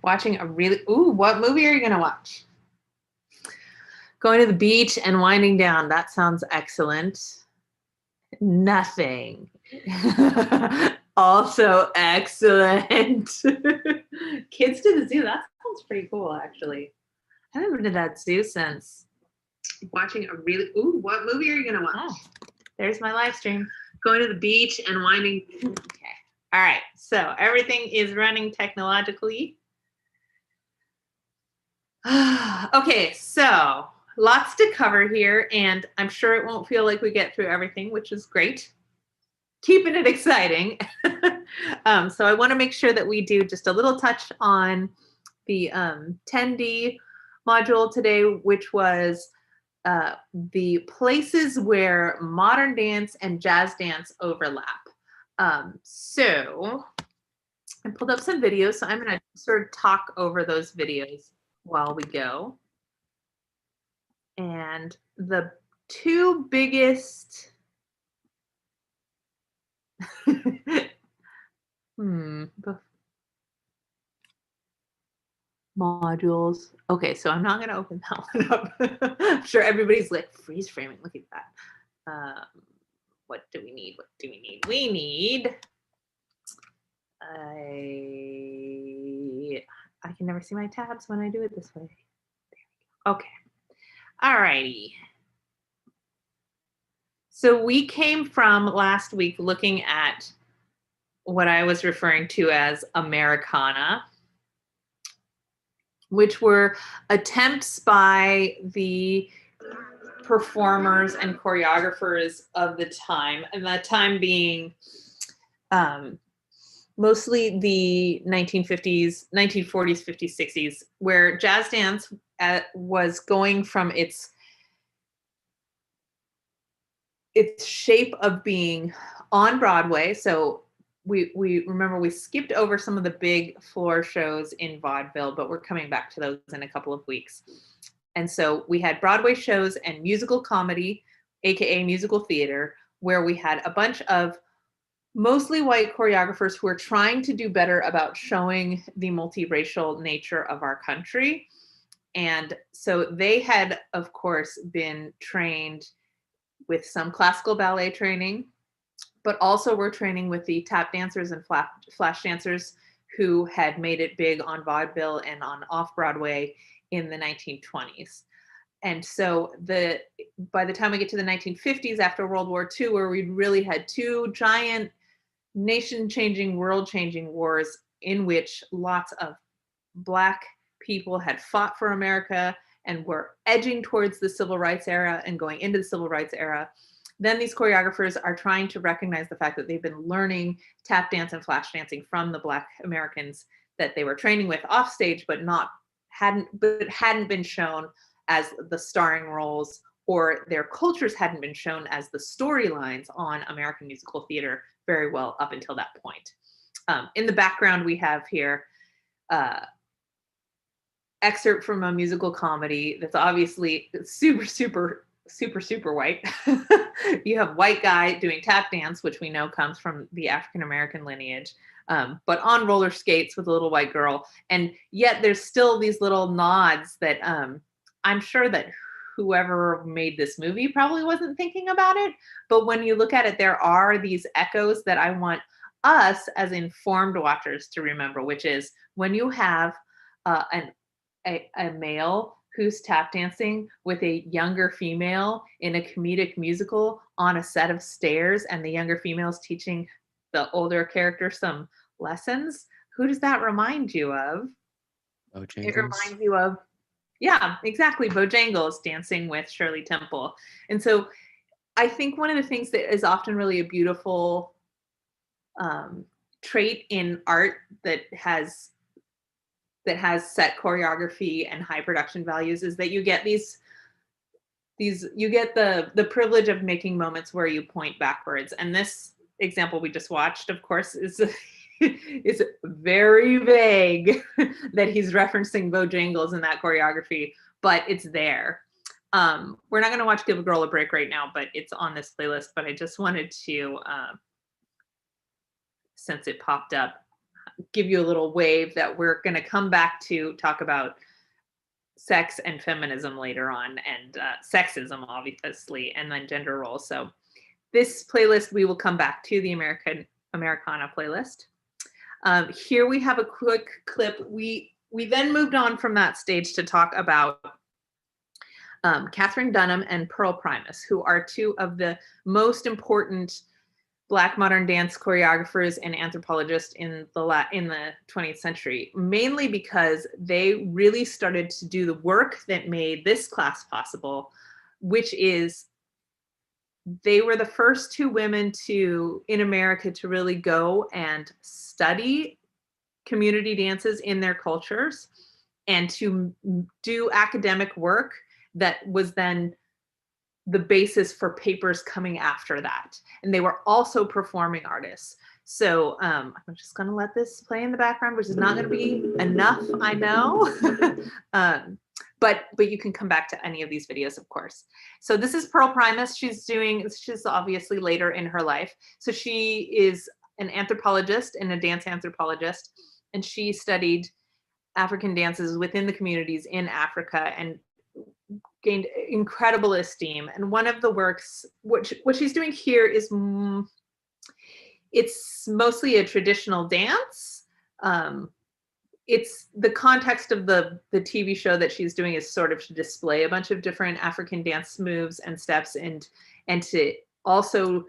Watching a really, ooh, what movie are you going to watch? Going to the beach and winding down. That sounds excellent. Nothing. Also excellent. Kids to the zoo. That sounds pretty cool, actually. I haven't been to that zoo since watching a really, ooh, what movie are you going to watch? Oh, there's my live stream. Going to the beach and winding. Okay. All right. So everything is running technologically. Okay. So lots to cover here, and I'm sure it won't feel like we get through everything, which is great. Keeping it exciting. So I want to make sure that we do just a little touch on the 10D module today, which was the places where modern dance and jazz dance overlap. So I pulled up some videos, so I'm going to sort of talk over those videos while we go. And the two biggest modules. Okay, so I'm not going to open that one up. I'm sure everybody's like freeze framing. Look at that. What do we need? What do we need? We need. I can never see my tabs when I do it this way. There we go. Okay. All righty. So we came from last week looking at what I was referring to as Americana, which were attempts by the performers and choreographers of the time, and that time being mostly the 1950s, 1940s, 50s, 60s, where jazz dance was going from its shape of being on Broadway. So we remember we skipped over some of the big floor shows in vaudeville, but we're coming back to those in a couple of weeks. And so we had Broadway shows and musical comedy, aka musical theater, where we had a bunch of mostly white choreographers who are trying to do better about showing the multiracial nature of our country. And so they had, of course, been trained with some classical ballet training, but also were training with the tap dancers and flash dancers who had made it big on vaudeville and on off-Broadway in the 1920s. And so by the time we get to the 1950s, after World War II, where we really had two giant nation-changing, world-changing wars in which lots of Black people had fought for America and were edging towards the civil rights era and going into the civil rights era, then these choreographers are trying to recognize the fact that they've been learning tap dance and flash dancing from the Black Americans that they were training with off stage, but hadn't been shown as the starring roles, or their cultures hadn't been shown as the storylines on American musical theater very well up until that point. In the background, we have here excerpt from a musical comedy that's obviously super white. You have white guy doing tap dance, which we know comes from the African-American lineage, but on roller skates with a little white girl. And yet there's still these little nods that I'm sure that whoever made this movie probably wasn't thinking about it. But when you look at it, there are these echoes that I want us as informed watchers to remember, which is when you have a male who's tap dancing with a younger female in a comedic musical on a set of stairs, and the younger female's teaching the older character some lessons. Who does that remind you of? Bojangles. It reminds you of, yeah, exactly, Bojangles dancing with Shirley Temple. And so I think one of the things that is often really a beautiful trait in art that has set choreography and high production values is that you get you get the privilege of making moments where you point backwards. And this example we just watched, of course, is very vague that he's referencing Bojangles in that choreography, but it's there. We're not going to watch Give a Girl a Break right now, but it's on this playlist. But I just wanted to, since it popped up, give you a little wave that we're going to come back to talk about sex and feminism later on, and sexism, obviously, and then gender roles. So this playlist, we will come back to the Americana playlist. Here we have a quick clip. We then moved on from that stage to talk about Katherine Dunham and Pearl Primus, who are two of the most important Black modern dance choreographers and anthropologists in the 20th century, mainly because they really started to do the work that made this class possible, which is they were the first two women in America to really go and study community dances in their cultures and to do academic work that was then the basis for papers coming after that. And they were also performing artists. So I'm just gonna let this play in the background, which is not gonna be enough, I know. But you can come back to any of these videos, of course. So this is Pearl Primus. She's obviously later in her life. So she is an anthropologist and a dance anthropologist, and she studied African dances within the communities in Africa and gained incredible esteem. And one of the works, what she's doing here is, it's mostly a traditional dance. It's the context of the TV show that she's doing is sort of to display a bunch of different African dance moves and steps, and to also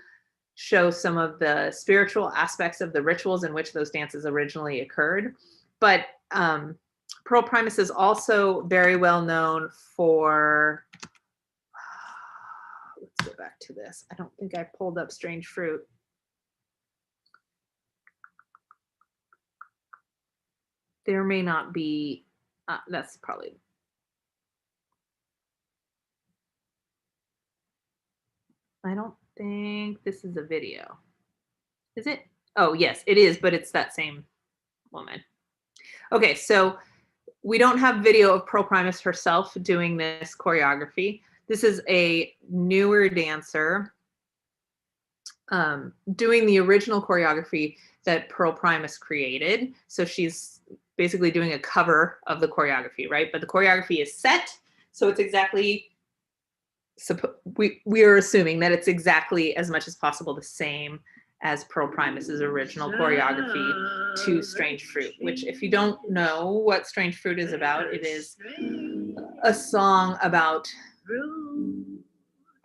show some of the spiritual aspects of the rituals in which those dances originally occurred. But Pearl Primus is also very well known for, let's go back to this. I don't think I pulled up Strange Fruit. There may not be, that's probably, I don't think this is a video. Is it? Oh, yes, it is, but it's that same woman. Okay, so we don't have video of Pearl Primus herself doing this choreography. This is a newer dancer doing the original choreography that Pearl Primus created. So she's basically doing a cover of the choreography, right? But the choreography is set, so it's exactly, we are assuming that it's exactly as much as possible the same as Pearl Primus's original choreography to Strange Fruit, which, if you don't know what Strange Fruit is about, it is a song about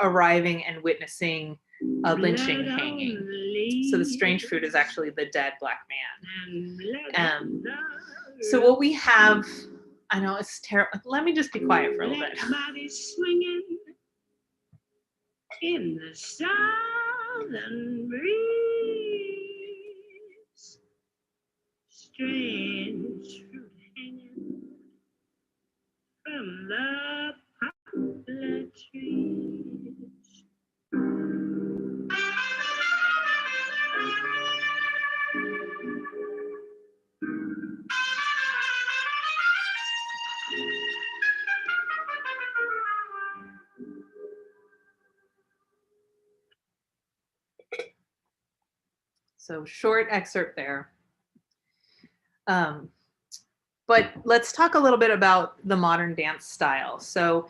arriving and witnessing a lynching hanging. So the Strange Fruit is actually the dead Black man. So what we have, I know it's terrible. Let me just be quiet for a little bit. In the southern breeze, strange fruit hanging from the poplar trees. So short excerpt there. But let's talk a little bit about the modern dance style. So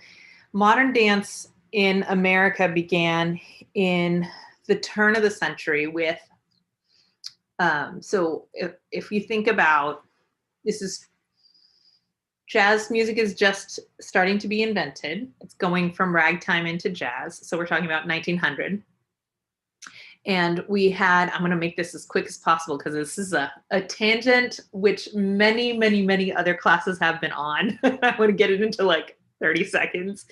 modern dance in America began in the turn of the century with, so if you think about, jazz music is just starting to be invented. It's going from ragtime into jazz. So we're talking about 1900. And we had, I'm going to make this as quick as possible because this is a tangent which many, many, many other classes have been on. I want to get it into like 30 seconds.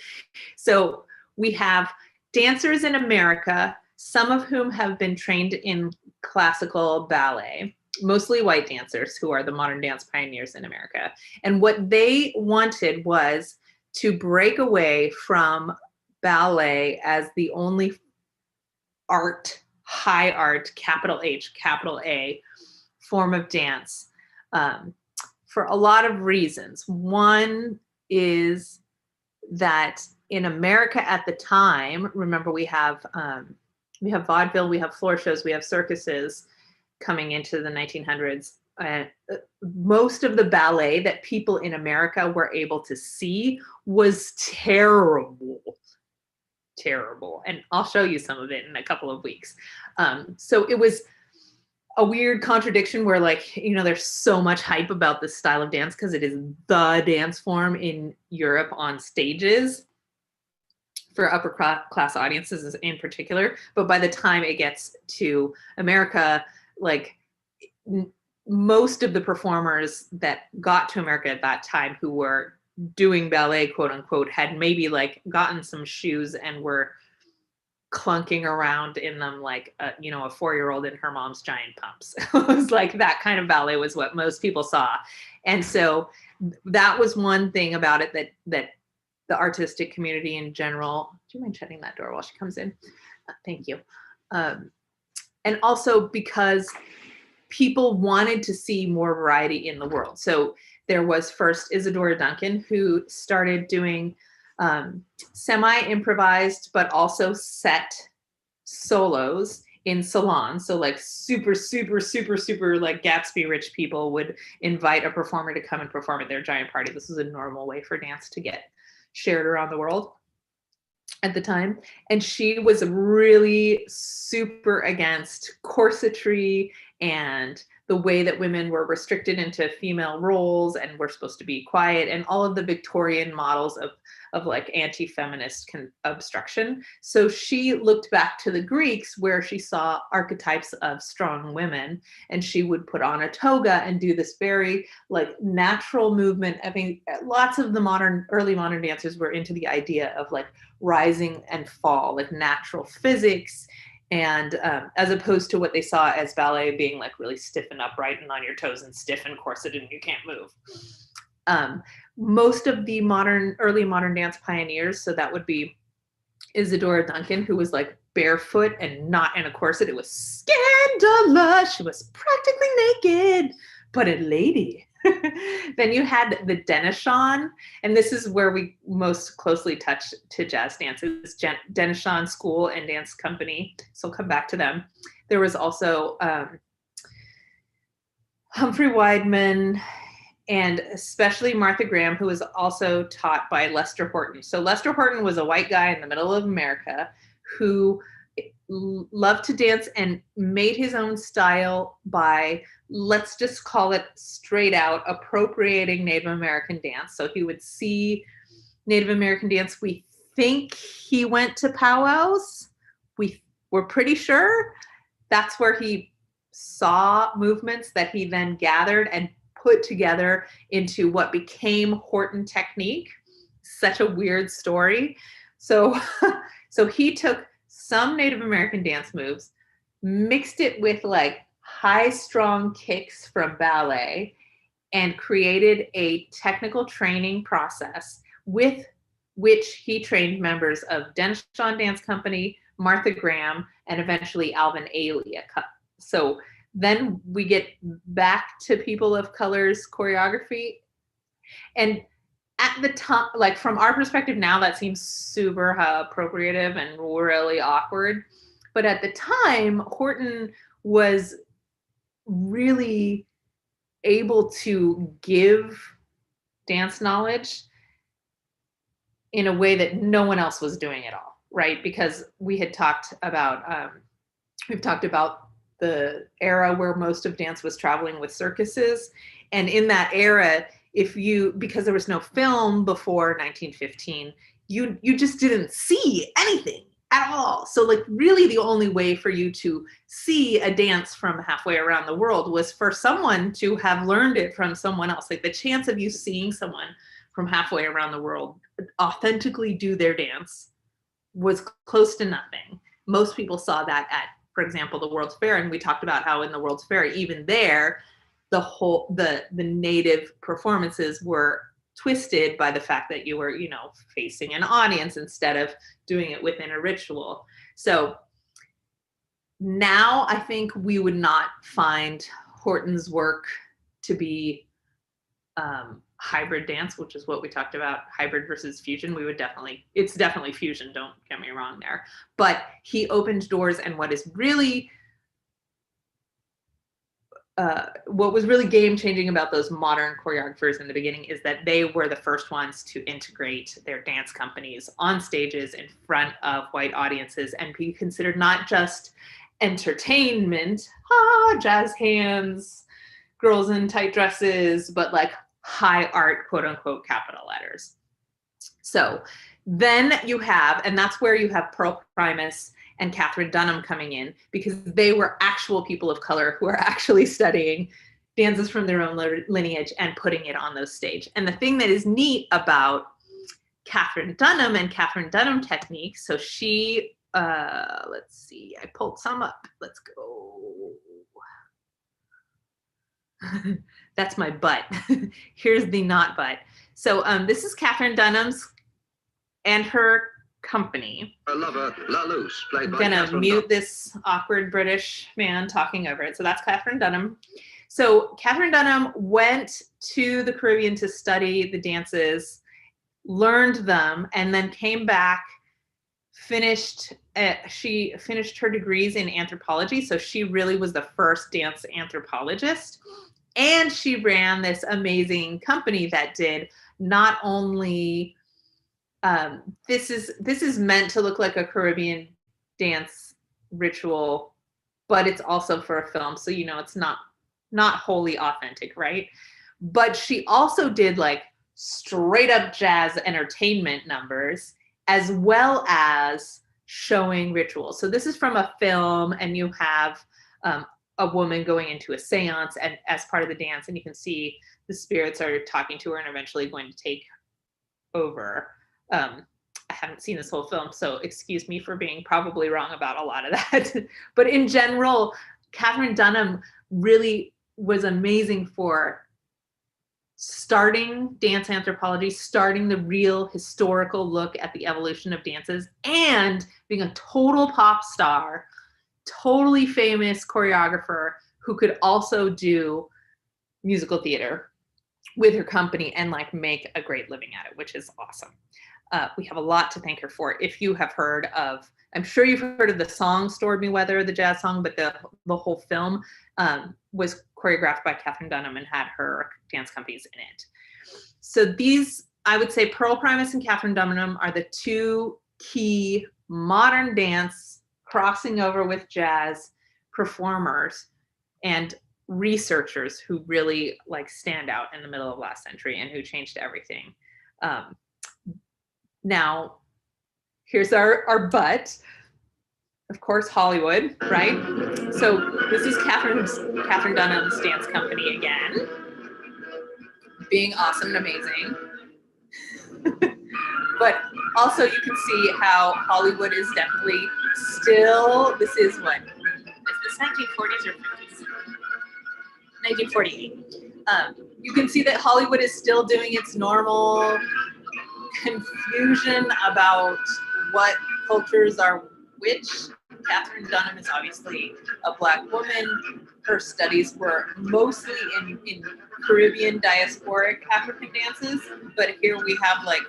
So we have dancers in America, some of whom have been trained in classical ballet, mostly white dancers who are the modern dance pioneers in America. And what they wanted was to break away from ballet as the only art, high art, capital H, capital A form of dance, for a lot of reasons. One is that in America at the time, remember we have vaudeville, we have floor shows, we have circuses coming into the 1900s. most of the ballet that people in America were able to see was terrible. And I'll show you some of it in a couple of weeks. So it was a weird contradiction where, like, you know, there's so much hype about this style of dance because it is the dance form in Europe on stages for upper class audiences in particular. But by the time it gets to America, like most of the performers that got to America at that time who were doing ballet, quote unquote, had maybe like gotten some shoes and were clunking around in them like a 4-year-old in her mom's giant pumps. It was like that kind of ballet was what most people saw. And so that was one thing about it that the artistic community in general, do you mind shutting that door while she comes in? Thank you. And also because people wanted to see more variety in the world. So there was first Isadora Duncan, who started doing semi-improvised, but also set solos in salons. So like super like Gatsby rich people would invite a performer to come and perform at their giant party. This was a normal way for dance to get shared around the world at the time. And she was really super against corsetry and the way that women were restricted into female roles and were supposed to be quiet, and all of the Victorian models of like anti-feminist obstruction. So she looked back to the Greeks where she saw archetypes of strong women, and she would put on a toga and do this very like natural movement. I mean, lots of the early modern dancers were into the idea of like rising and fall, like natural physics. And as opposed to what they saw as ballet being like really stiff and upright and on your toes and stiff and corseted and you can't move. Most of the early modern dance pioneers, so that would be Isadora Duncan, who was like barefoot and not in a corset. It was scandalous. She was practically naked, but a lady. Then you had the Denishan, and this is where we most closely touch to jazz dances, Denishan School and Dance Company. So I'll come back to them. There was also Humphrey Weidman, and especially Martha Graham, who was also taught by Lester Horton. So Lester Horton was a white guy in the middle of America who loved to dance and made his own style by, let's just call it straight out, appropriating Native American dance. So he would see Native American dance. We think he went to powwows. We're pretty sure that's where he saw movements that he then gathered and put together into what became Horton technique. Such a weird story. So he took some Native American dance moves, mixed it with like high strong kicks from ballet, and created a technical training process with which he trained members of Denishan Dance Company, Martha Graham, and eventually Alvin Ailey. So then we get back to people of color's choreography. And at the time, like from our perspective now, that seems super appropriative and really awkward. But at the time, Horton was really able to give dance knowledge in a way that no one else was doing at all, right? Because we had talked about, we've talked about the era where most of dance was traveling with circuses. And in that era, because there was no film before 1915, you just didn't see anything at all. So like really the only way for you to see a dance from halfway around the world was for someone to have learned it from someone else. Like the chance of you seeing someone from halfway around the world authentically do their dance was close to nothing. Most people saw that at, for example, the World's Fair. And we talked about how in the World's Fair, even there, the native performances were twisted by the fact that you were, facing an audience instead of doing it within a ritual. So now I think we would not find Horton's work to be hybrid dance, which is what we talked about, hybrid versus fusion. It's definitely fusion, don't get me wrong there. But he opened doors, and what is really what was really game changing about those modern choreographers in the beginning is that they were the first ones to integrate their dance companies on stages in front of white audiences and be considered not just entertainment, jazz hands, girls in tight dresses, but like high art, quote unquote, capital letters. So then you have, and that's where you have Pearl Primus and Katherine Dunham coming in, because they were actual people of color who are actually studying dances from their own lineage and putting it on those stage. And the thing that is neat about Katherine Dunham and Katherine Dunham technique, so she, let's see, I pulled some up. Let's go. That's my butt. Here's the not butt. So this is Katherine Dunham's and her company. Her lover, La Luce, played by I'm gonna Katherine mute Dunham. this awkward British man talking over it. So that's Katherine Dunham. So Katherine Dunham went to the Caribbean to study the dances, learned them, and then came back, she finished her degrees in anthropology. So she really was the first dance anthropologist. And she ran this amazing company that did not only this is meant to look like a Caribbean dance ritual, but it's also for a film, so you know it's not wholly authentic, right? But she also did like straight up jazz entertainment numbers as well as showing rituals. So this is from a film, and you have a woman going into a seance and as part of the dance, and you can see the spirits are talking to her and eventually going to take over. I haven't seen this whole film, so excuse me for being probably wrong about a lot of that. But in general, Katherine Dunham really was amazing for starting dance anthropology, starting the real historical look at the evolution of dances, and being a total pop star, totally famous choreographer who could also do musical theater with her company and like make a great living at it, which is awesome. We have a lot to thank her for. If you have heard of, I'm sure you've heard of the song Stored Me Weather, the jazz song, but the whole film was choreographed by Katherine Dunham and had her dance companies in it. So these, I would say Pearl Primus and Katherine Dunham are the two key modern dance crossing over with jazz performers and researchers who really like stand out in the middle of last century and who changed everything. Now, here's our butt. Of course, Hollywood, right? So this is Katherine Dunham's dance company again, being awesome and amazing. But also you can see how Hollywood is definitely still, this is what? Is this 1940s or 50s? 1948. You can see that Hollywood is still doing its normal confusion about what cultures are which. Katherine Dunham is obviously a Black woman. Her studies were mostly in Caribbean diasporic African dances, but here we have like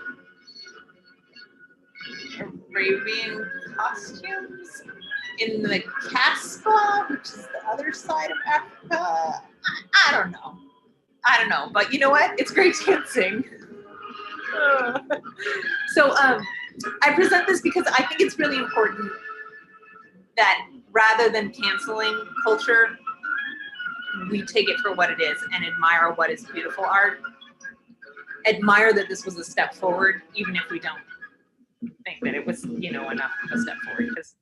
Arabian costumes in the Casbah, which is the other side of Africa. I don't know, but you know what? It's great dancing. So I present this because I think it's really important that rather than canceling culture, we take it for what it is and admire what is beautiful art. Admire that this was a step forward, even if we don't think that it was, enough of a step forward, because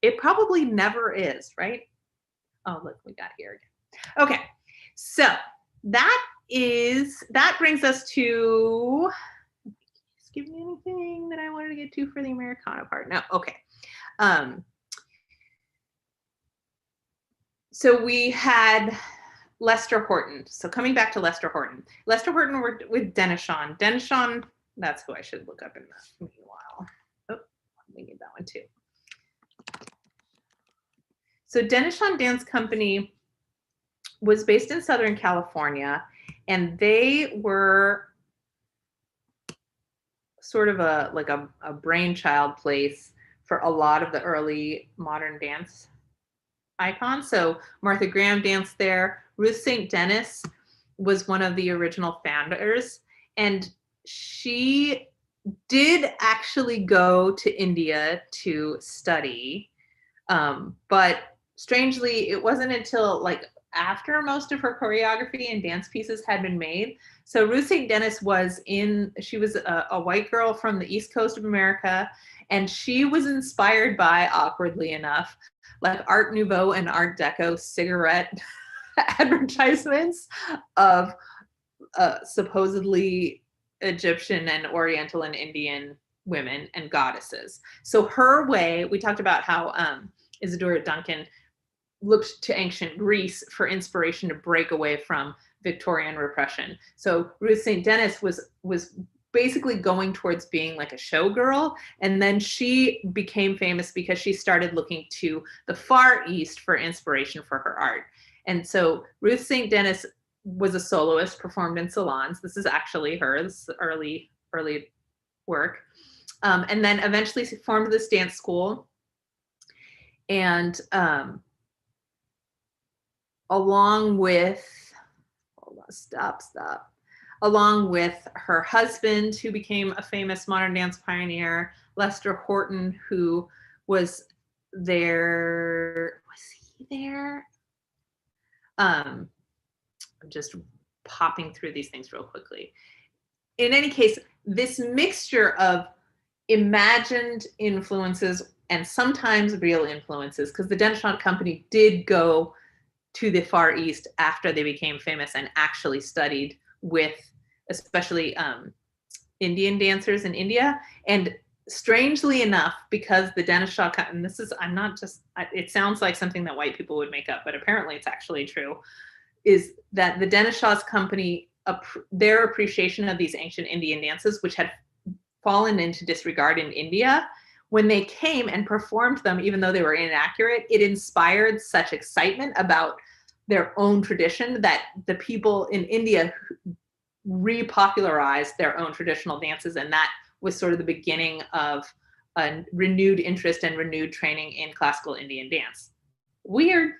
it probably never is, right? Oh, look, we got here again. Okay, so that brings us to, just give me anything that I wanted to get to for the Americana part. No, okay. So we had Lester Horton. So coming back to Lester Horton. Lester Horton worked with Denishon. Denishon, that's who I should look up in the meanwhile. Oh, we need that one too. So Denishon Dance Company was based in Southern California, and they were sort of a brainchild place for a lot of the early modern dance icon. So Martha Graham danced there. Ruth St. Denis was one of the original founders, and she did actually go to India to study, but strangely, it wasn't until like after most of her choreography and dance pieces had been made. So Ruth St. Denis she was a white girl from the East Coast of America, and she was inspired by, awkwardly enough, like Art Nouveau and Art Deco cigarette advertisements of supposedly Egyptian and Oriental and Indian women and goddesses. So her way, we talked about how Isadora Duncan looked to ancient Greece for inspiration to break away from Victorian repression. So Ruth St. Denis was basically going towards being like a showgirl, and then she became famous because she started looking to the Far East for inspiration for her art. And so Ruth St. Denis was a soloist, performed in salons. This is actually her, this is early work. And then eventually formed this dance school. And along with her husband, who became a famous modern dance pioneer, Lester Horton, who was there. Was he there? I'm just popping through these things real quickly. In any case, this mixture of imagined influences and sometimes real influences, because the Denshot Company did go to the Far East after they became famous and actually studied with especially Indian dancers in India. And strangely enough, because the Danish Shah, and this is, it sounds like something that white people would make up, but apparently it's actually true, is that the Danish Shah's company, their appreciation of these ancient Indian dances, which had fallen into disregard in India, when they came and performed them, even though they were inaccurate, it inspired such excitement about their own tradition that the people in India repopularized their own traditional dances. And that was sort of the beginning of a renewed interest and renewed training in classical Indian dance. Weird.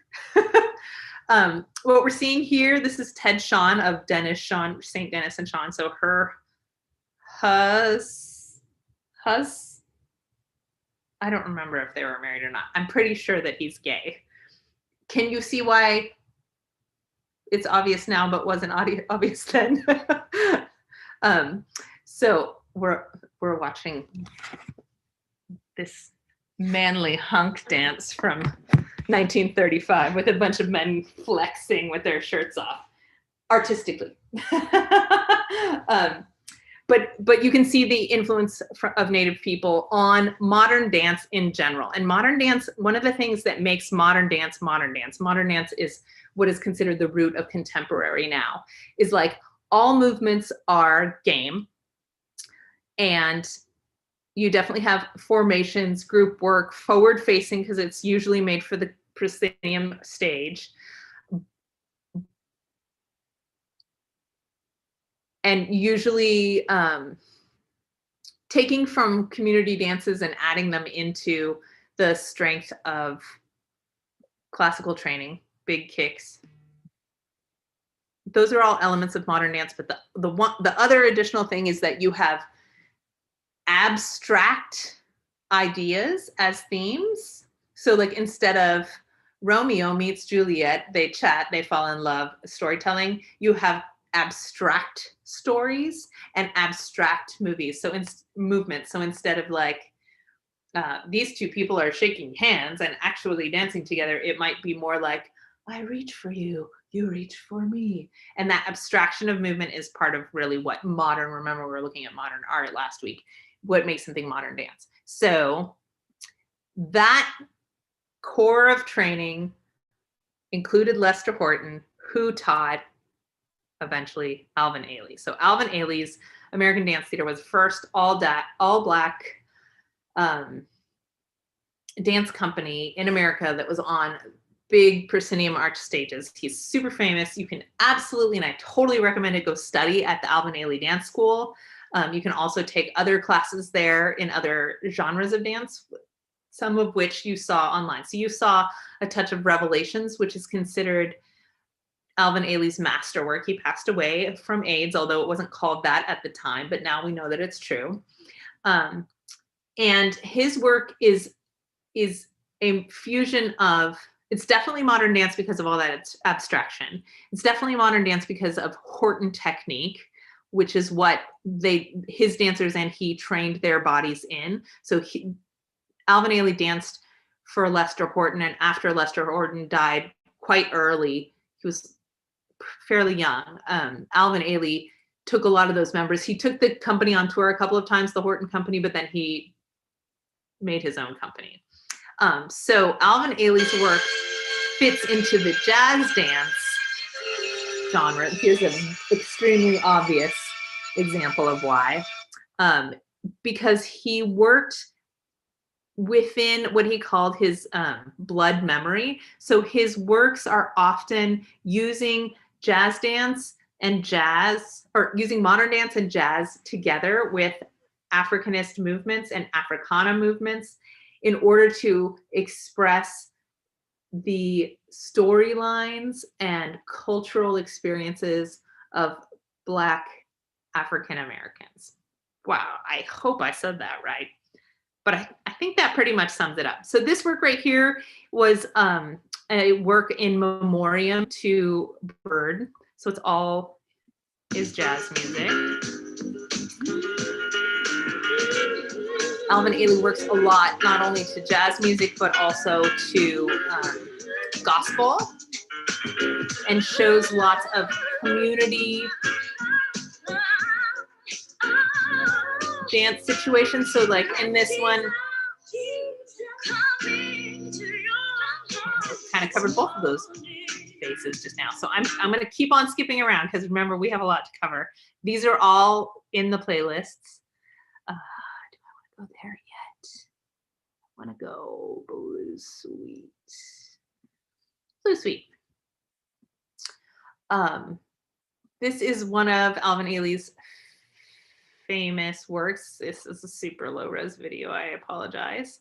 What we're seeing here, this is Ted Shawn of St. Denis and Shawn. So her I don't remember if they were married or not. I'm pretty sure that he's gay. Can you see why it's obvious now, but wasn't obvious then? So we're watching this manly hunk dance from 1935 with a bunch of men flexing with their shirts off, artistically. But you can see the influence of Native people on modern dance in general. And modern dance, one of the things that makes modern dance is what is considered the root of contemporary now, is like all movements are game. And you definitely have formations, group work, forward facing, because it's usually made for the proscenium stage. And usually taking from community dances and adding them into the strength of classical training, big kicks. Those are all elements of modern dance, but the other additional thing is that you have abstract ideas as themes. So like instead of Romeo meets Juliet, they chat, they fall in love, storytelling, you have abstract stories and abstract movies. So movements. So instead of like these two people are shaking hands and actually dancing together, it might be more like, I reach for you, you reach for me. And that abstraction of movement is part of really what modern, remember we were looking at modern art last week, what makes something modern dance. So that core of training included Lester Horton, who taught eventually Alvin Ailey. So Alvin Ailey's American Dance Theater was first all black dance company in America that was on big proscenium arch stages. He's super famous. You can absolutely, and I totally recommend it, go study at the Alvin Ailey Dance School. You can also take other classes there in other genres of dance. some of which you saw online. So you saw a touch of Revelations, which is considered Alvin Ailey's masterwork. He passed away from AIDS, although it wasn't called that at the time, but now we know that it's true. And his work is a fusion of, it's definitely modern dance because of all that abstraction. It's definitely modern dance because of Horton technique, which is what his dancers and he trained their bodies in. So Alvin Ailey danced for Lester Horton, and after Lester Horton died quite early, he was fairly young, Alvin Ailey took a lot of those members. He took the company on tour a couple of times, the Horton company, but then he made his own company. So Alvin Ailey's work fits into the jazz dance genre. Here's an extremely obvious example of why. Because he worked within what he called his blood memory. So his works are often using jazz dance and jazz, or using modern dance and jazz together with Africanist movements and Africana movements in order to express the storylines and cultural experiences of Black African Americans. Wow, I hope I said that right. But I think that pretty much sums it up. So this work right here was a work in memoriam to Bird. So it's all is jazz music. Alvin Ailey works a lot, not only to jazz music, but also to gospel, and shows lots of community dance situations. So like in this one, kind of covered both of those bases just now. So I'm going to keep on skipping around because remember, we have a lot to cover. These are all in the playlists. Do I want to go there yet? I want to go Blue Suite. Blue Suite. This is one of Alvin Ailey's famous works. This is a super low res video. I apologize.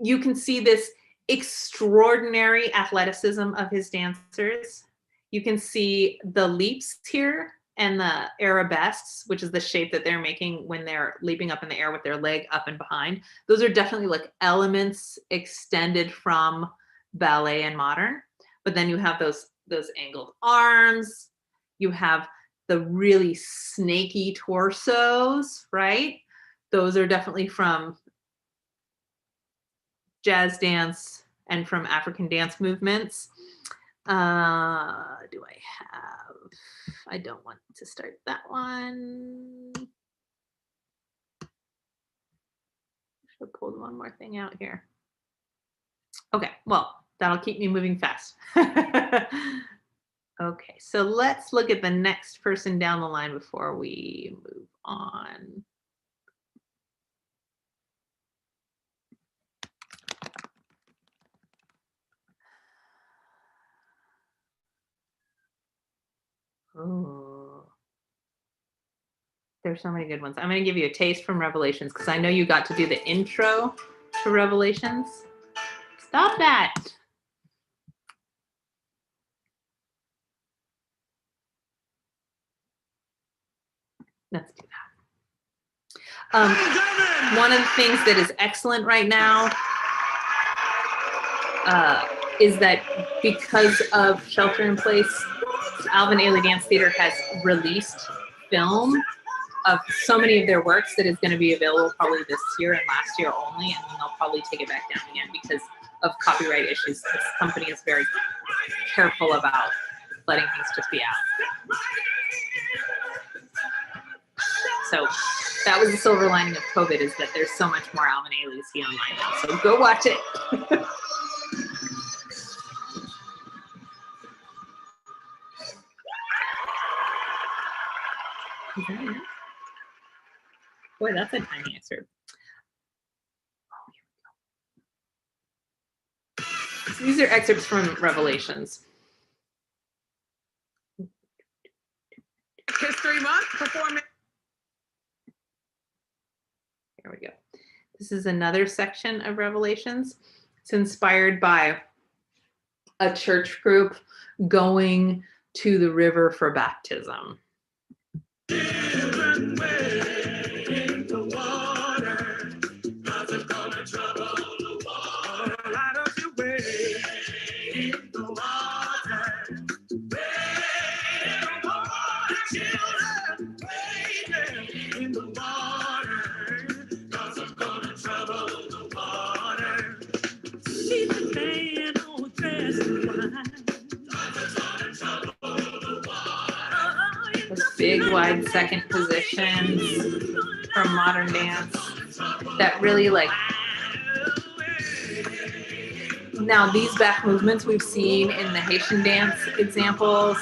You can see this extraordinary athleticism of his dancers. You can see the leaps here and the arabesques, which is the shape that they're making when they're leaping up in the air with their leg up and behind. Those are definitely like elements extended from ballet and modern. But then you have those angled arms. You have the really snaky torsos, right? Those are definitely from jazz dance and from African dance movements. Do I have, I don't want to start that one. Should have pulled one more thing out here. Okay, well, that'll keep me moving fast. Okay, so let's look at the next person down the line before we move on. Oh, there's so many good ones. I'm going to give you a taste from Revelations because I know you got to do the intro to Revelations. Stop that. Let's do that. One of the things that is excellent right now is that because of shelter in place, Alvin Ailey Dance Theater has released film of so many of their works that is going to be available probably this year and last year only, and then they'll probably take it back down again because of copyright issues. This company is very careful about letting things just be out. So that was the silver lining of COVID, is that there's so much more Alvin Ailey to see online now. So go watch it. Is that it? Boy, that's a tiny excerpt. Oh, here we go. So these are excerpts from Revelations. History Month performance. Here we go. This is another section of Revelations. It's inspired by a church group going to the river for baptism. Big wide second positions from modern dance that really like, now these back movements we've seen in the Haitian dance examples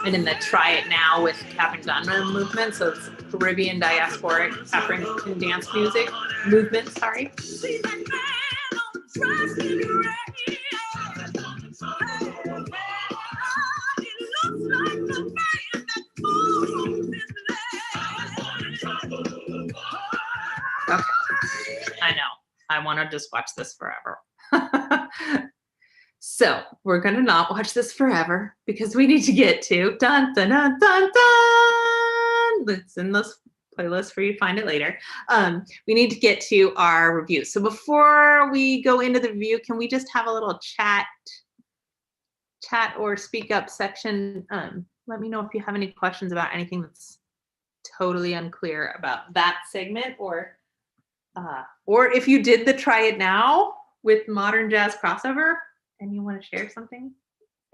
and in the Try It Now with Katherine Dunham movement. So it's Caribbean diasporic African dance music movement, sorry. Okay. I know. I want to just watch this forever. So we're going to not watch this forever because we need to get to dun dun dun dun dun. It's in this playlist for you to find it later. We need to get to our review. So before we go into the review, can we just have a little chat or speak up section? Let me know if you have any questions about anything that's totally unclear about that segment, or if you did the Try It Now with modern jazz crossover and you want to share something,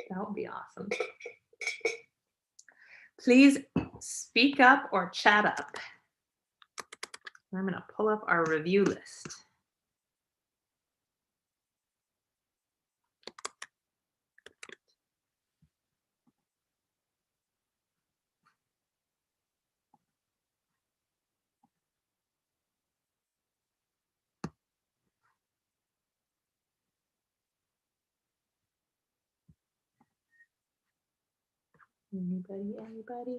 that would be awesome. Please speak up or chat up. I'm going to pull up our review list. Anybody?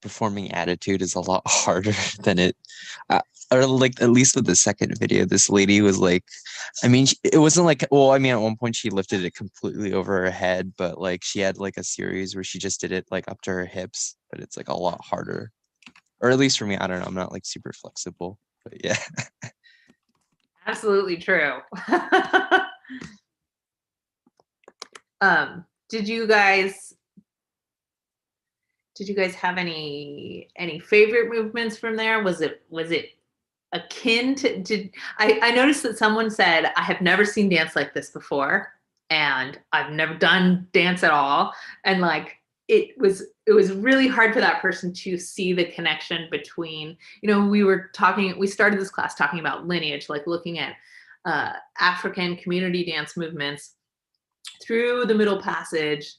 Performing attitude is a lot harder than it, or like at least with the second video, this lady was like, I mean, it wasn't like, well, I mean, at one point she lifted it completely over her head, but like she had like a series where she just did it like up to her hips, but it's like a lot harder, or at least for me, I don't know, I'm not like super flexible, but yeah. Absolutely true. Did you guys have any favorite movements from there? Was it akin to, I noticed that someone said, I have never seen dance like this before, and I've never done dance at all. And like, it was really hard for that person to see the connection between, we started this class talking about lineage, like looking at African community dance movements through the Middle Passage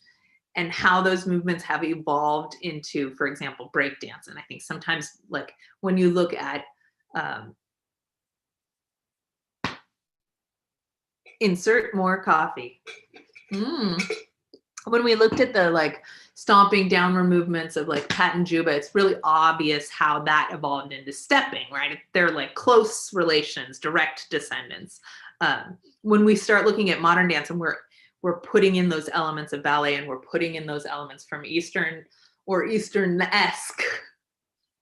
and how those movements have evolved into, for example, breakdance. And I think sometimes, like, when you look at insert more coffee. When we looked at the like stomping downward movements of like Pat and Juba, it's really obvious how that evolved into stepping, right? They're like close relations, direct descendants. When we start looking at modern dance and we're putting in those elements of ballet and we're putting in those elements from Eastern or Eastern-esque,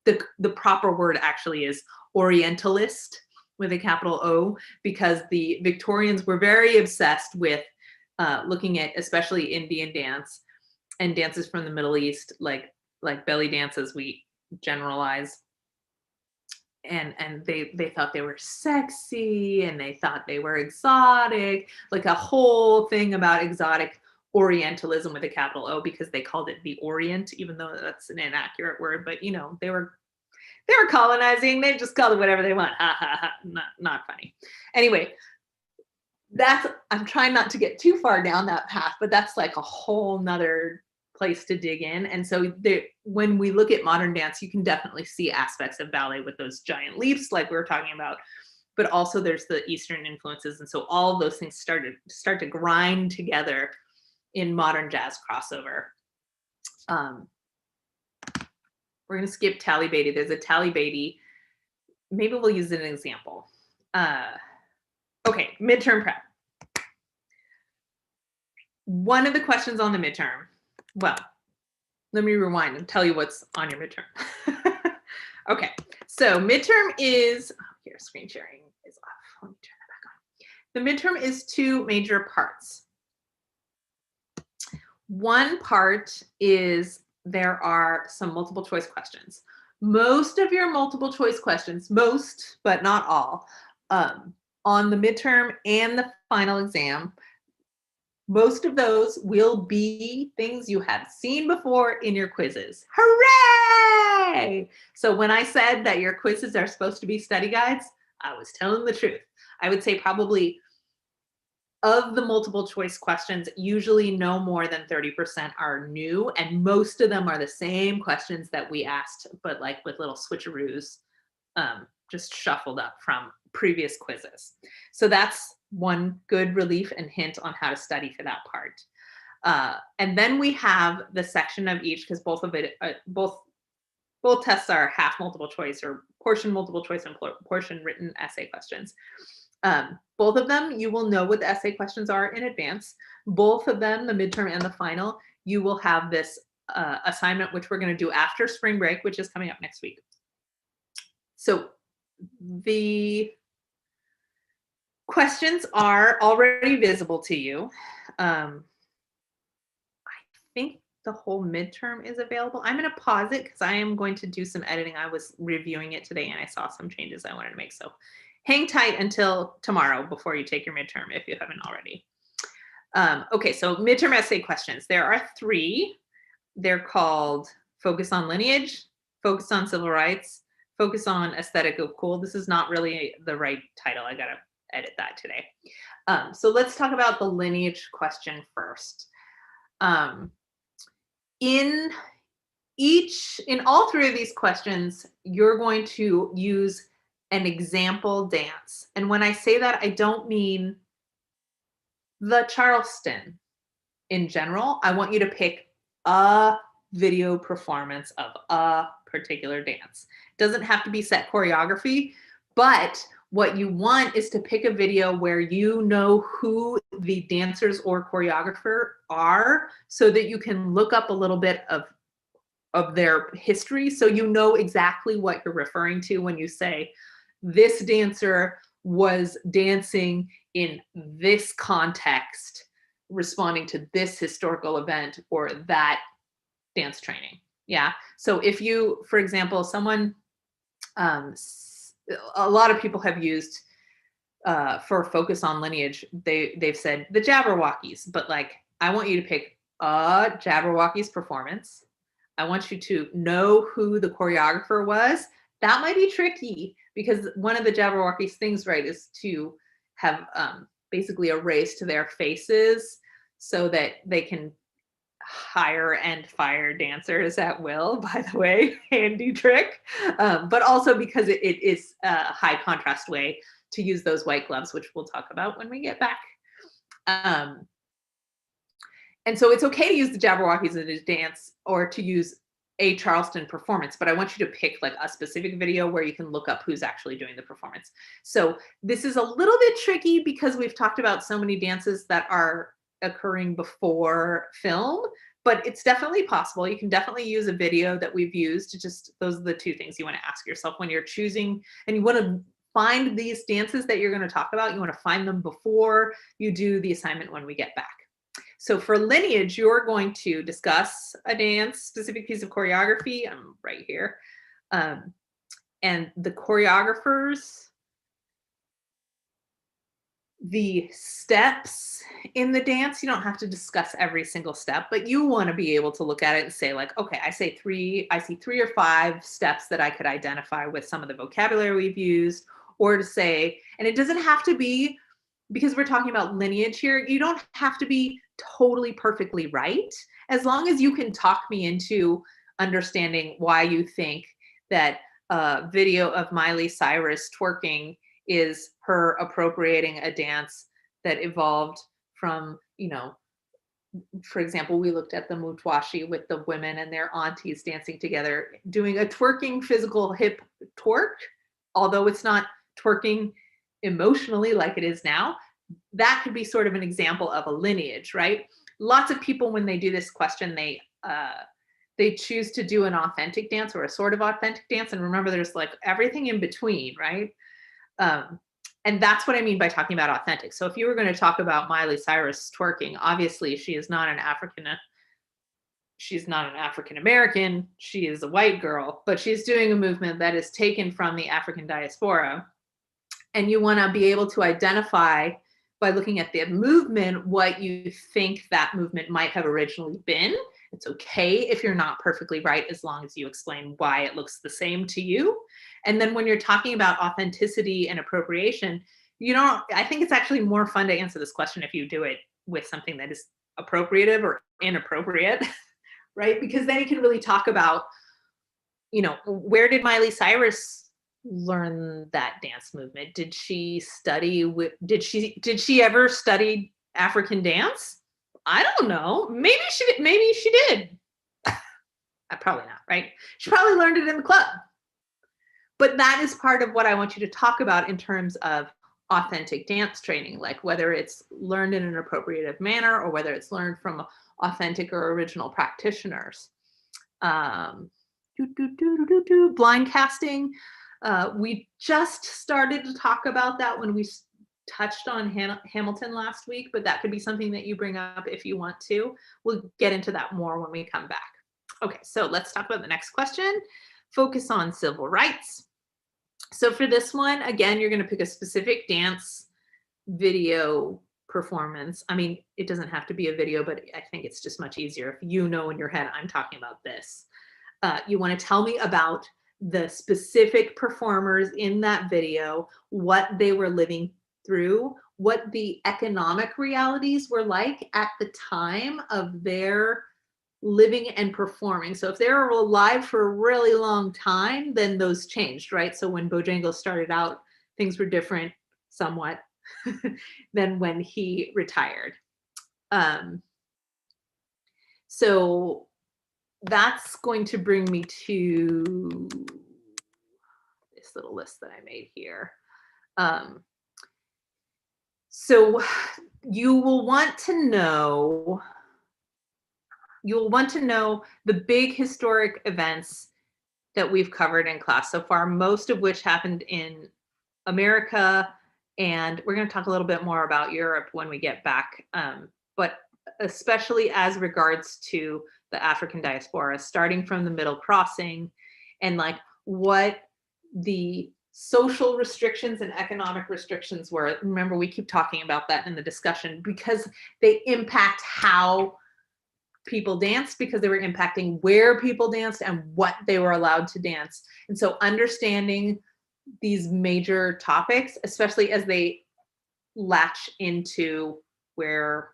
the proper word actually is Orientalist with a capital O, because the Victorians were very obsessed with looking at especially Indian dance and dances from the Middle East, like belly dances, we generalize. And they thought they were sexy and they thought they were exotic, like a whole thing about exotic Orientalism with a capital O, because they called it the Orient, even though that's an inaccurate word. But they were colonizing. They just called it whatever they want. Ha ha ha. Not funny. Anyway, I'm trying not to get too far down that path, but that's like a whole nother place to dig in. And so when we look at modern dance, you can definitely see aspects of ballet with those giant leaps like we were talking about, but also there's the Eastern influences. And so all of those things start to grind together in modern jazz crossover. We're going to skip Tally Beatty. There's a Tally Beatty. Maybe we'll use an example. Okay, midterm prep. One of the questions on the midterm, well, let me rewind and tell you what's on your midterm. Okay, so midterm is, oh, here, screen sharing is off. Let me turn that back on. The midterm is two major parts. One part is there are some multiple choice questions. Most of your multiple choice questions, most, but not all, on the midterm and the final exam, most of those will be things you have seen before in your quizzes. Hooray! So when I said that your quizzes are supposed to be study guides, I was telling the truth. I would say probably of the multiple choice questions, usually no more than 30% are new, and most of them are the same questions that we asked, but like with little switcheroos, just shuffled up from previous quizzes. So that's one good relief and hint on how to study for that part. And then we have the section of each, because both tests are half multiple choice or portion multiple choice and portion written essay questions. Both of them, you will know what the essay questions are in advance. Both of them, the midterm and the final, you will have this assignment, which we're going to do after spring break, which is coming up next week. So the questions are already visible to you. I think the whole midterm is available. I'm going to pause it because I am going to do some editing. I was reviewing it today and I saw some changes I wanted to make. So hang tight until tomorrow before you take your midterm if you haven't already. Okay, so midterm essay questions. There are three. They're called Focus on Lineage, Focus on Civil Rights, Focus on Aesthetic of Cool. This is not really the right title. I got to edit that today. So let's talk about the lineage question first. In all three of these questions, you're going to use an example dance. And when I say that, I don't mean the Charleston in general. I want you to pick a video performance of a particular dance. It doesn't have to be set choreography, but what you want is to pick a video where you know who the dancers or choreographer are so that you can look up a little bit of their history so you know exactly what you're referring to when you say, this dancer was dancing in this context, responding to this historical event or that dance training. Yeah. So if you, for example, someone, a lot of people have used for Focus on Lineage, they've said the Jabberwockies, but like, I want you to pick a Jabberwockies performance. I want you to know who the choreographer was. That might be tricky because one of the Jabberwockies things, right, is to have basically a race to their faces so that they can hire and fire dancers at will, by the way, handy trick. But also because it is a high contrast way to use those white gloves, which we'll talk about when we get back. And so it's okay to use the Jabberwockies in a dance or to use a Charleston performance, but I want you to pick like a specific video where you can look up who's actually doing the performance. So this is a little bit tricky because we've talked about so many dances that are occurring before film, but it's definitely possible. You can definitely use a video that we've used. Those are the two things you want to ask yourself when you're choosing, and you want to find these dances that you're going to talk about. You want to find them before you do the assignment when we get back. So for Lineage, you're going to discuss a dance, specific piece of choreography. I'm right here. And the choreographers, the steps in the dance, you don't have to discuss every single step, but you want to be able to look at it and say like, okay, I see 3 or 5 steps that I could identify with some of the vocabulary we've used, or to say, and it doesn't have to be, because we're talking about lineage here, you don't have to be totally perfectly right, as long as you can talk me into understanding why you think that a video of Miley Cyrus twerking is her appropriating a dance that evolved from, you know, for example, we looked at the Mutwashi with the women and their aunties dancing together, doing a twerking physical hip twerk, although it's not twerking emotionally like it is now. That could be sort of an example of a lineage, right? Lots of people, when they do this question, they choose to do an authentic dance or a sort of authentic dance. And remember, there's like everything in between, right? And that's what I mean by talking about authentic. So if you were going to talk about Miley Cyrus twerking, obviously she is not an African American. She is a white girl, but she's doing a movement that is taken from the African diaspora. And you want to be able to identify by looking at the movement what you think that movement might have originally been. It's okay if you're not perfectly right, as long as you explain why it looks the same to you. And then when you're talking about authenticity and appropriation, I think it's actually more fun to answer this question if you do it with something that is appropriative or inappropriate, right? Because then you can really talk about, where did Miley Cyrus learn that dance movement? Did she ever study African dance? I don't know. Maybe she did. Probably not, right? She probably learned it in the club. But that is part of what I want you to talk about in terms of authentic dance training, like whether it's learned in an appropriative manner or whether it's learned from authentic or original practitioners. Blind casting. We just started to talk about that when we touched on Hamilton last week, but that could be something that you bring up if you want to. We'll get into that more when we come back. Okay, so let's talk about the next question. Focus on civil rights. So for this one, again, you're going to pick a specific dance video performance. I mean, it doesn't have to be a video, but I think it's just much easier if you know in your head, I'm talking about this. You want to tell me about the specific performers in that video, what they were living through, what the economic realities were like at the time of their living and performing. So if they were alive for a really long time, then those changed, right? So when Bojangles started out, things were different somewhat than when he retired. So that's going to bring me to this little list that I made here. So you will want to know the big historic events that we've covered in class so far, most of which happened in America, and we're going to talk a little bit more about Europe when we get back, but especially as regards to the African diaspora, starting from the Middle Crossing and like what the social restrictions and economic restrictions were. Remember, we keep talking about that in the discussion because they impact how people danced, because they were impacting where people danced and what they were allowed to dance. And so understanding these major topics, especially as they latch into where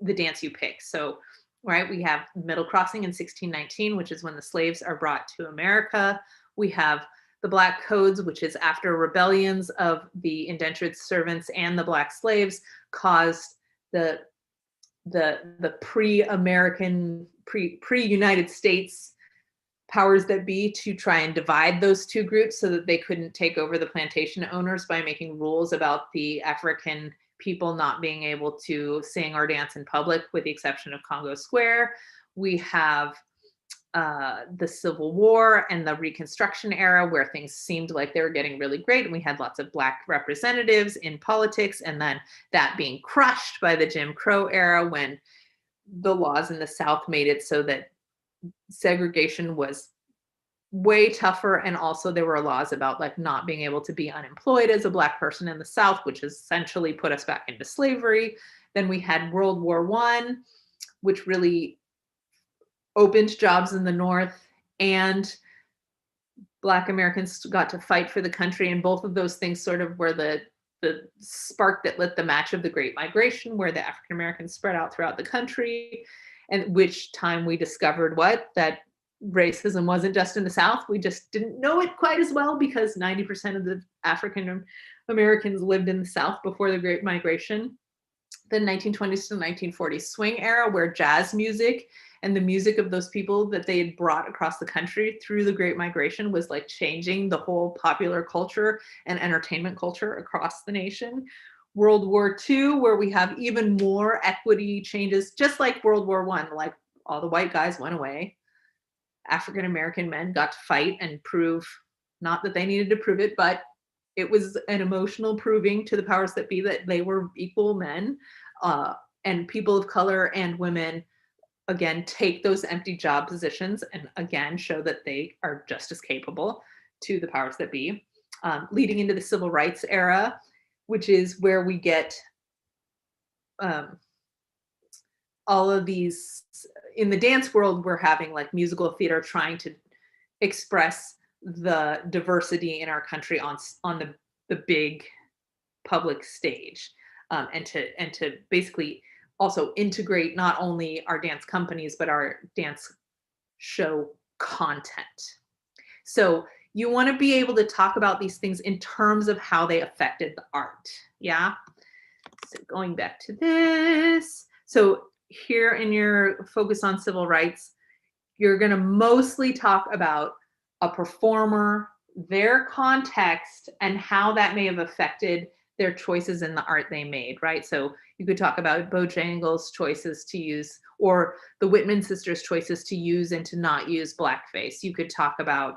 the dance you pick. So, right, we have Middle Crossing in 1619, which is when the slaves are brought to America. We have the Black Codes, which is after rebellions of the indentured servants and the Black slaves caused the pre-American, pre-United States powers that be to try and divide those two groups so that they couldn't take over the plantation owners by making rules about the African people not being able to sing or dance in public, with the exception of Congo Square. We have the Civil War and the Reconstruction era, where things seemed like they were getting really great, and we had lots of Black representatives in politics, and then that being crushed by the Jim Crow era, when the laws in the South made it so that segregation was way tougher, and also there were laws about like not being able to be unemployed as a Black person in the South, which essentially put us back into slavery. Then we had World War I, which really opened jobs in the North, and Black Americans got to fight for the country. And both of those things sort of were the spark that lit the match of the Great Migration, where the African Americans spread out throughout the country, and which time we discovered that racism wasn't just in the South. We just didn't know it quite as well because 90% of the African Americans lived in the South before the Great Migration. the 1920s to 1940s swing era, where jazz music and the music of those people that they had brought across the country through the Great Migration was like changing the whole popular culture and entertainment culture across the nation. World War II, where we have even more equity changes, just like World War I, like all the white guys went away. African American men got to fight and prove, not that they needed to prove it, but it was an emotional proving to the powers that be that they were equal men. And people of color and women, again, take those empty job positions and again show that they are just as capable to the powers that be. Leading into the civil rights era, which is where we get all of these, in the dance world, we're having like musical theater trying to express the diversity in our country on the big public stage, and to basically also integrate not only our dance companies, but our dance show content. So you want to be able to talk about these things in terms of how they affected the art. Yeah. So going back to this. So here in your focus on civil rights, you're going to mostly talk about a performer, their context, and how that may have affected their choices in the art they made, right? So you could talk about Bojangles' choices to use, or the Whitman sisters' choices to use and to not use blackface. You could talk about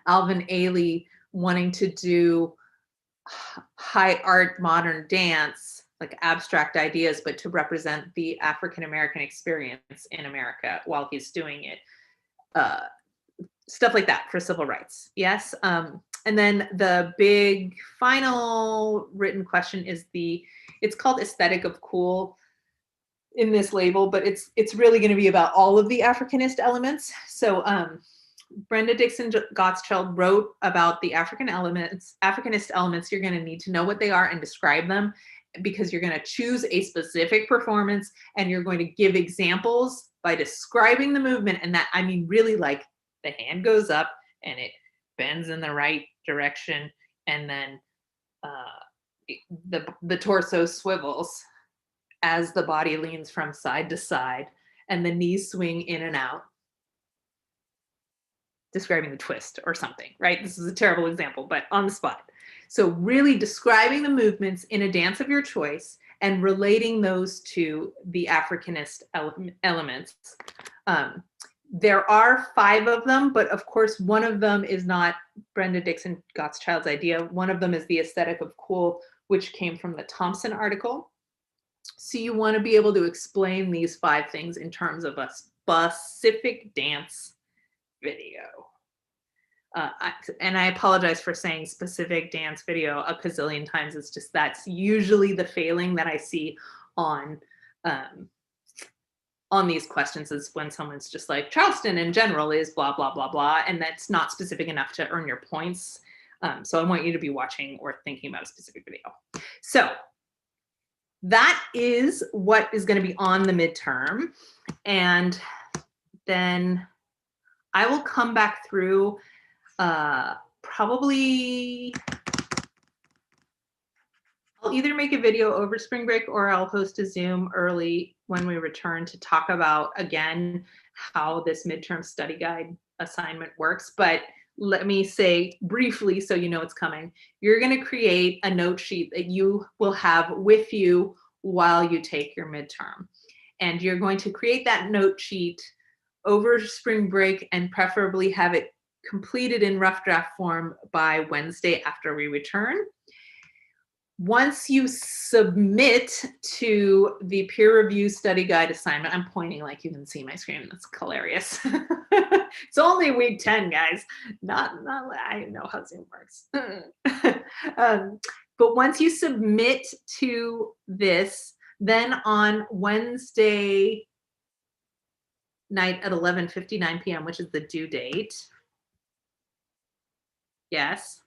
Alvin Ailey wanting to do high art modern dance, like abstract ideas, but to represent the African-American experience in America while he's doing it. Stuff like that for civil rights. Yes. And then the big final written question is it's called aesthetic of cool in this label, but it's really going to be about all of the Africanist elements. So Brenda Dixon Gottschalk wrote about the Africanist elements. You're going to need to know what they are and describe them, because you're going to choose a specific performance and you're going to give examples by describing the movement. And that, I mean, really, like the hand goes up and it bends in the right direction, and then the torso swivels as the body leans from side to side, and the knees swing in and out, describing the twist or something, right? This is a terrible example, but on the spot. So really describing the movements in a dance of your choice and relating those to the Africanist elements. There are 5 of them, but of course, one of them is not Brenda Dixon Gottschalk's idea. One of them is the aesthetic of cool, which came from the Thompson article. So you want to be able to explain these 5 things in terms of a specific dance video. And I apologize for saying specific dance video a gazillion times. It's just, that's usually the failing that I see on these questions, is when someone's just like, Charleston in general is blah, blah, blah, blah, and that's not specific enough to earn your points. So I want you to be watching or thinking about a specific video. So that is what is going to be on the midterm. And then I will come back through probably, I'll either make a video over spring break or I'll host a Zoom early when we return to talk about, again, how this midterm study guide assignment works. But let me say briefly, so you know it's coming, you're going to create a note sheet that you will have with you while you take your midterm. And you're going to create that note sheet over spring break and preferably have it completed in rough draft form by Wednesday after we return. Once you submit to the peer review study guide assignment, I'm pointing like you can see my screen, that's hilarious. It's only week 10, guys. Not I know how Zoom works. But once you submit to this, then on Wednesday night at 11:59 p.m., which is the due date. Yes.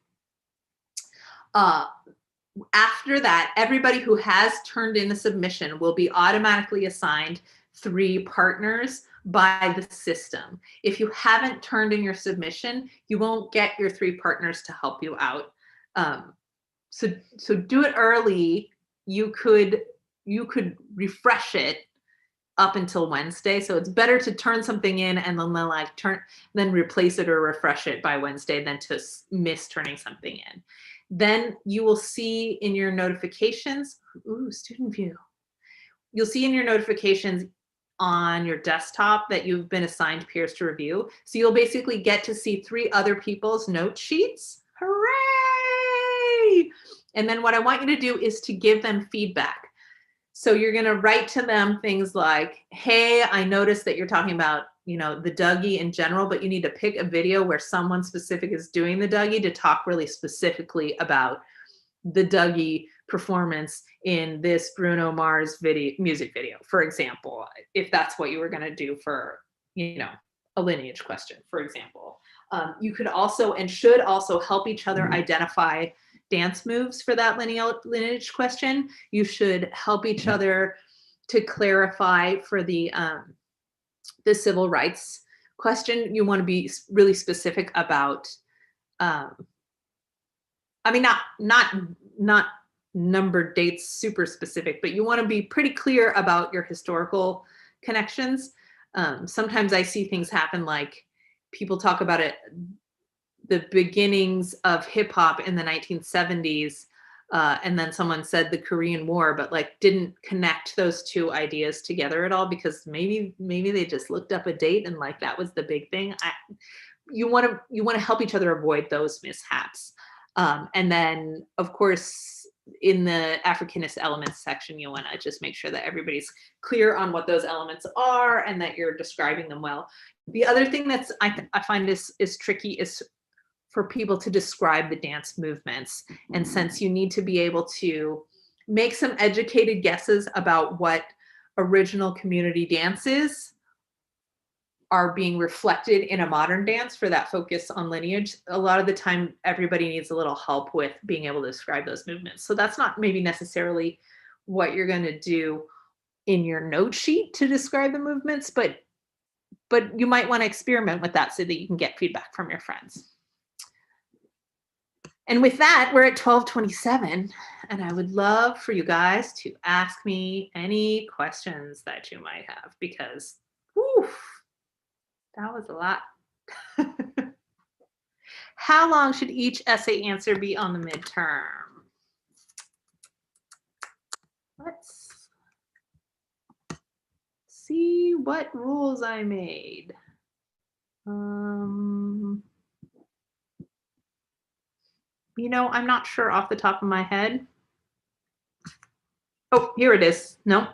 After that, everybody who has turned in a submission will be automatically assigned 3 partners by the system. If you haven't turned in your submission, you won't get your 3 partners to help you out. So do it early. you could refresh it up until Wednesday. So it's better to turn something in and then replace it or refresh it by Wednesday than to miss turning something in. Then you will see in your notifications, student view. You'll see in your notifications on your desktop that you've been assigned peers to review. So you'll basically get to see 3 other people's note sheets. Hooray! And then what I want you to do is to give them feedback. So you're going to write to them things like, hey, I noticed that you're talking about, the Dougie in general, but you need to pick a video where someone specific is doing the Dougie to talk really specifically about the Dougie performance in this Bruno Mars music video, for example, if that's what you were going to do for, a lineage question, for example. You could also and should also help each other identify dance moves for that lineage question. You should help each other to clarify for the civil rights question. You want to be really specific about, not numbered dates, super specific, but you want to be pretty clear about your historical connections. Sometimes I see things happen like people talk about it, the beginnings of hip hop in the 1970s, and then someone said the Korean War, but didn't connect those 2 ideas together at all because maybe they just looked up a date and that was the big thing. You want to help each other avoid those mishaps. And then, of course, in the Africanist elements section, you want to just make sure that everybody's clear on what those elements are and that you're describing them well. The other thing that's I find is tricky is for people to describe the dance movements. And since you need to be able to make some educated guesses about what original community dances are being reflected in a modern dance for that focus on lineage, a lot of the time everybody needs a little help with being able to describe those movements. So that's not maybe necessarily what you're going to do in your note sheet to describe the movements, but you might want to experiment with that so that you can get feedback from your friends. And with that, we're at 12:27, and I would love for you guys to ask me any questions that you might have because, whew, that was a lot. How long should each essay answer be on the midterm? Let's see what rules I made. I'm not sure off the top of my head. Oh, here it is. No,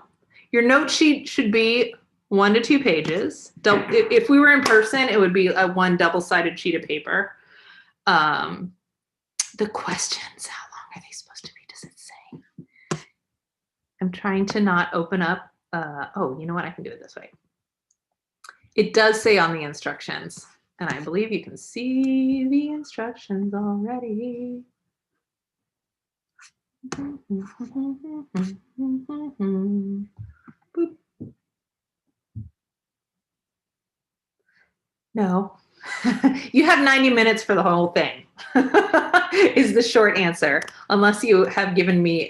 your note sheet should be 1 to 2 pages. If we were in person, it would be a 1 double-sided sheet of paper. The questions, how long are they supposed to be? Does it say? I'm trying to not open up. Oh, you know what? I can do it this way. It does say on the instructions, and I believe you can see the instructions already. Boop. No, you have 90 minutes for the whole thing is the short answer, unless you have given me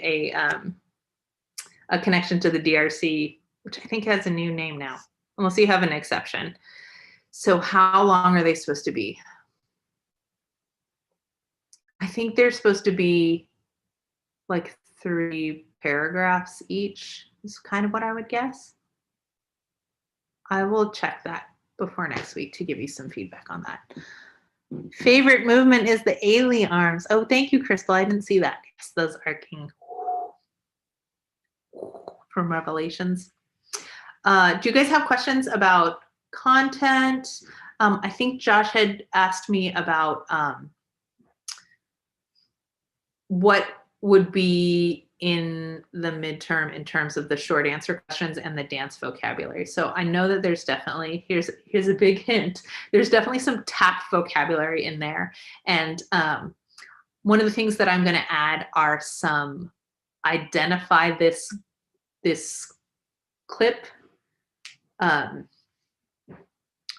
a connection to the DRC, which I think has a new name now, unless you have an exception. So how long are they supposed to be? I think they're supposed to be 3 paragraphs each is kind of what I would guess. I will check that before next week to give you some feedback on that. Favorite movement is the Ailey arms. Oh, thank you, Crystal. I didn't see that. Yes, those are king from Revelations. Do you guys have questions about content? I think Josh had asked me about what would be in the midterm in terms of the short answer questions and the dance vocabulary. So I know that there's definitely, here's a big hint, there's definitely some tap vocabulary in there. And one of the things that I'm going to add are some identify this clip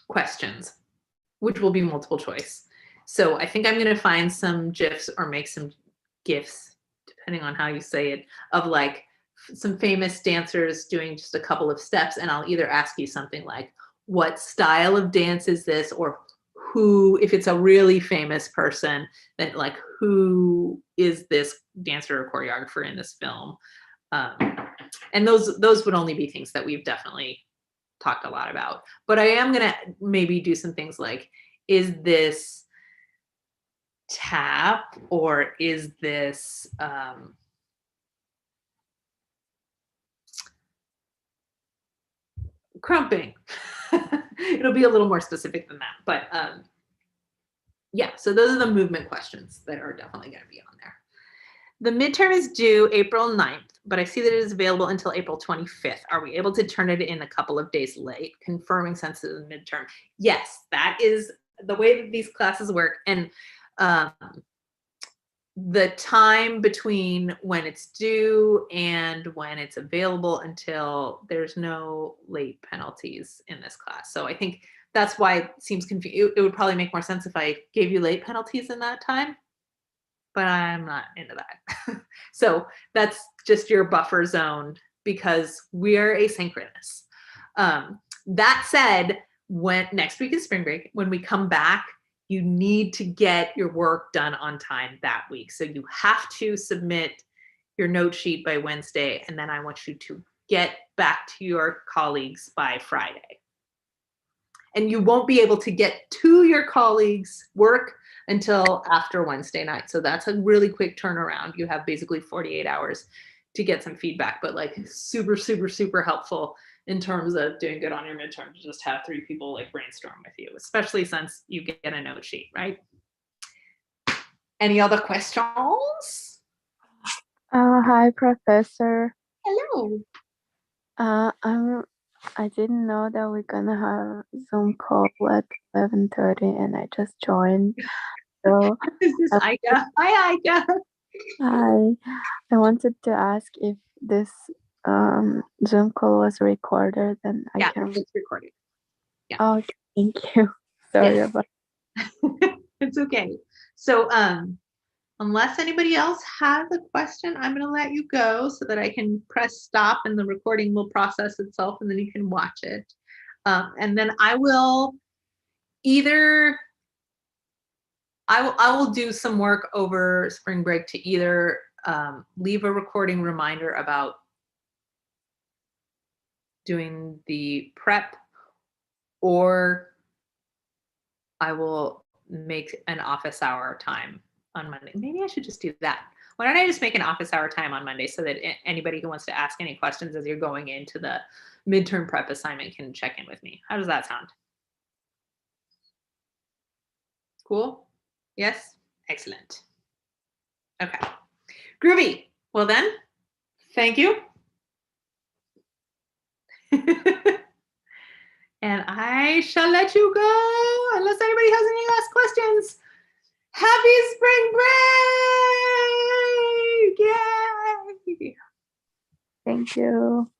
questions, which will be multiple choice. So I think I'm going to find some GIFs or make some GIFs, depending on how you say it, of like some famous dancers doing just a couple of steps, and I'll either ask you something like, what style of dance is this, or who, if it's a really famous person, then like, who is this dancer or choreographer in this film? And those would only be things that we've definitely talked a lot about. But I am gonna maybe do some things like, is this tap, or is this crumping? It'll be a little more specific than that, but yeah, so those are the movement questions that are definitely going to be on there. The midterm is due April 9th, but I see that it is available until April 25th. Are we able to turn it in a couple of days late? Confirming sense of the midterm. Yes, that is the way that these classes work. And the time between when it's due and when it's available, until there's no late penalties in this class. So I think that's why it seems confusing. It would probably make more sense if I gave you late penalties in that time, but I'm not into that. So that's just your buffer zone, because we're asynchronous. That said, when next week is spring break, when we come back, you need to get your work done on time that week. So you have to submit your note sheet by Wednesday, and then I want you to get back to your colleagues by Friday. And you won't be able to get to your colleagues' work until after Wednesday night. So that's a really quick turnaround. You have basically 48 hours to get some feedback, but like super, super, super helpful in terms of doing good on your midterm to just have 3 people like brainstorm with you, especially since you get a note sheet, right? Any other questions? Hi, Professor. Hello. I didn't know that we're gonna have Zoom call at 11:30, and I just joined. So This is Aika. Hi, Aika. hi, I wanted to ask if this Zoom call was recorded, and Yeah, I can. it's recorded. Yeah. Oh, thank you. Sorry Yes. about. It's okay. So unless anybody else has a question, I'm going to let you go so that I can press stop and the recording will process itself, and then you can watch it. And then I will either, I will do some work over spring break to either leave a recording reminder about doing the prep, or I will make an office hour time on Monday. Maybe I should just do that. Why don't I just make an office hour time on Monday so that anybody who wants to ask any questions as you're going into the midterm prep assignment can check in with me. How does that sound? Cool? Yes? Excellent. Okay. Groovy. Well then, thank you. And I shall let you go unless anybody has any last questions. Happy spring break! Yay! Thank you.